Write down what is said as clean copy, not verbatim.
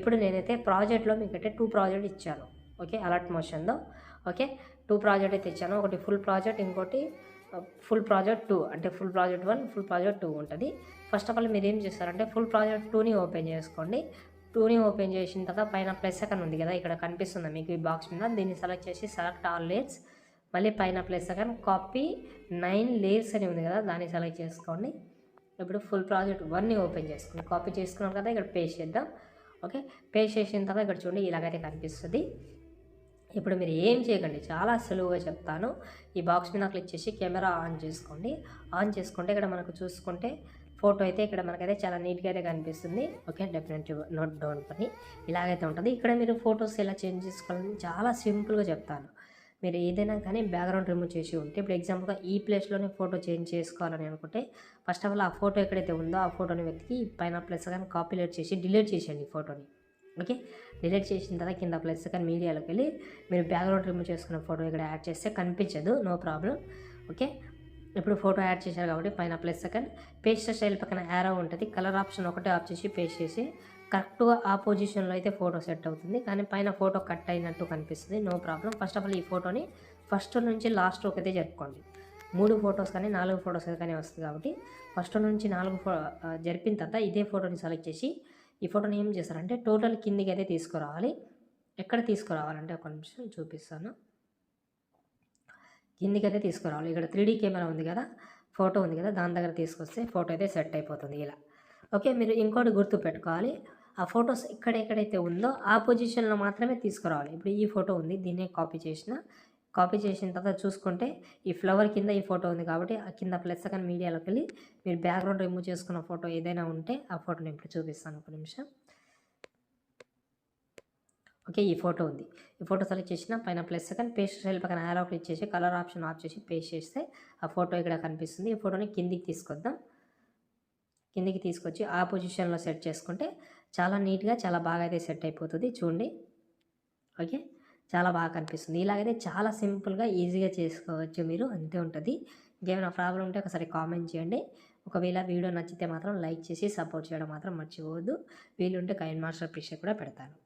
ఇప్పుడు నేనైతే ప్రాజెక్ట్లో మీకైతే 2 ప్రాజెక్ట్ ఇచ్చాను. ఓకే, అలర్ట్ మోషన్‌లో. ఓకే, 2 ప్రాజెక్ట్ అయితే ఇచ్చాను. ఒకటి ఫుల్ ప్రాజెక్ట్, ఇంకోటి ఫుల్ ప్రాజెక్ట్ 2, అంటే ఫుల్ ప్రాజెక్ట్ 1, ఫుల్ ప్రాజెక్ట్ 2 ఉంటది. ఫస్ట్ ఆఫ్ ఆల్ మీరేం చేస్తారంటే ఫుల్ ప్రాజెక్ట్ 2ని ఓపెన్ చేసుకోండి. 2ని ఓపెన్ చేసిన తర్వాత పైన ప్లస్ ఐకాన్ ఉంది కదా, ఇక్కడ కనిపిస్తుందా మీకు ఈ బాక్స్ మీద? దీన్ని సెలెక్ట్ చేసి సెలెక్ట్ ఆల్ లేయర్స్, మళ్ళీ పైన ప్లస్ ఐకాన్ కాపీ 9 లేయర్స్ అని ఉంది కదా, దాన్ని సెలెక్ట్ చేసుకోండి. ఇప్పుడు ఫుల్ ప్రాజెక్ట్ 1ని ఓపెన్ చేసుకోండి. కాపీ చేసుకున్నాం కదా, ఇక్కడ పేస్ట్ చేద్దాం. ఓకే, పేస్ట్ చేసిన తర్వాత ఇక్కడ చూడండి ఇలాగైతే కనిపిస్తుంది. ఇప్పుడు మీరు ఏం చేయకండి, చాలా సులువుగా చెప్తాను. ఈ బాక్స్ మీద క్లిక్ చేసి కెమెరా ఆన్ చేసుకోండి. ఆన్ చేసుకుంటే ఇక్కడ మనకు చూసుకుంటే ఫోటో అయితే ఇక్కడ మనకైతే చాలా నీట్గా అయితే కనిపిస్తుంది. ఓకే, డెఫినెట్లీ నోట్ డౌన్ పని ఇలాగైతే ఉంటుంది. ఇక్కడ మీరు ఫొటోస్ ఎలా చేంజ్ చేసుకోవాలని చాలా సింపుల్గా చెప్తాను. మీరు ఏదైనా కానీ బ్యాక్గ్రౌండ్ రిమూవ్ చేసి ఉంటే, ఇప్పుడు ఎగ్జాంపుల్గా ఈ ప్లేస్లోనే ఫోటో చేంజ్ చేసుకోవాలని అనుకుంటే ఫస్ట్ ఆఫ్ ఆల్ ఆ ఫోటో ఎక్కడైతే ఉందో ఆ ఫోటోని వెతికి పైన ప్లస్ కానీ కాపీలేట్ చేసి డిలీట్ చేసేయండి ఈ ఫోటోని. ఓకే, డిలీట్ చేసిన తర్వాత కింద ప్లస్ కానీ మీడియాలోకి వెళ్ళి మీరు బ్యాక్గ్రౌండ్ రిమూవ్ చేసుకున్న ఫోటో ఇక్కడ యాడ్ చేస్తే కనిపించదు, నో ప్రాబ్లం. ఓకే, ఇప్పుడు ఫోటో యాడ్ చేశారు కాబట్టి పైన ప్లస్ సెకండ్ పేస్ట్ స్టైల్ పక్కన యారో ఉంటుంది, కలర్ ఆప్షన్ ఒకటే ఆఫ్ చేసి పేస్ట్ చేసి కరెక్ట్గా ఆ పొజిషన్లో అయితే ఫోటో సెట్ అవుతుంది. కానీ పైన ఫోటో కట్ అయినట్టు కనిపిస్తుంది, no problem. First of all ఈ ఫోటోని ఫస్ట్ నుంచి లాస్ట్ వరకు అయితే జరుపుకోండి. 3 ఫొటోస్ కానీ 4 ఫొటోస్ కానీ వస్తుంది కాబట్టి ఫస్ట్ నుంచి 4 జరిపిన తర్వాత ఇదే ఫోటోని సెలెక్ట్ చేసి ఈ ఫోటోని ఏం చేస్తారంటే టోటల్ కిందికి అయితే తీసుకురావాలి. ఎక్కడ తీసుకురావాలంటే ఒక నిమిషం చూపిస్తాను. కిందికైతే తీసుకురావాలి. ఇక్కడ 3D కెమెరా ఉంది కదా, ఫోటో ఉంది కదా, దాని దగ్గర తీసుకొస్తే ఫోటో అయితే సెట్ అయిపోతుంది ఇలా. ఓకే, మీరు ఇంకోటి గుర్తు పెట్టుకోవాలి, ఆ ఫొటోస్ ఎక్కడెక్కడైతే ఉందో ఆ పొజిషన్లో మాత్రమే తీసుకురావాలి. ఇప్పుడు ఈ ఫోటో ఉంది, దీన్నే కాపీ చేసిన తర్వాత చూసుకుంటే ఈ ఫ్లవర్ కింద ఈ ఫోటో ఉంది కాబట్టి ఆ కింద ప్లస్ సెకండ్ మీడియాలోకి వెళ్ళి మీరు బ్యాక్గ్రౌండ్ రిమూవ్ చేసుకున్న ఫోటో ఏదైనా ఉంటే ఆ ఫోటోని ఇప్పుడు చూపిస్తాను ఒక నిమిషం. ఓకే, ఈ ఫోటో ఉంది, ఈ ఫోటో సెలెక్ట్ చేసిన పైన ప్లస్ సెకండ్ పేస్ట్ స్టైల్ పక్కన యారో క్లిక్ చేసి కలర్ ఆప్షన్ ఆఫ్ చేసి పేస్ట్ చేస్తే ఆ ఫోటో ఇక్కడ కనిపిస్తుంది. ఈ ఫోటోని కిందికి తీసుకొద్దాం. కిందికి తీసుకొచ్చి ఆ పొజిషన్లో సెట్ చేసుకుంటే చాలా నీట్గా చాలా బాగా అయితే సెట్ అయిపోతుంది చూడండి. ఓకే, చాలా బాగా కనిపిస్తుంది. ఇలాగైతే చాలా సింపుల్గా ఈజీగా చేసుకోవచ్చు మీరు, అంతే ఉంటుంది. ఇంకేమైనా ప్రాబ్లం ఉంటే ఒకసారి కామెంట్ చేయండి. ఒకవేళ వీడియో నచ్చితే మాత్రం లైక్ చేసి సపోర్ట్ చేయడం మాత్రం మర్చిపోవద్దు. వీలుంటే కైన్ మాస్టర్ పిక్చర్ కూడా పెడతాను.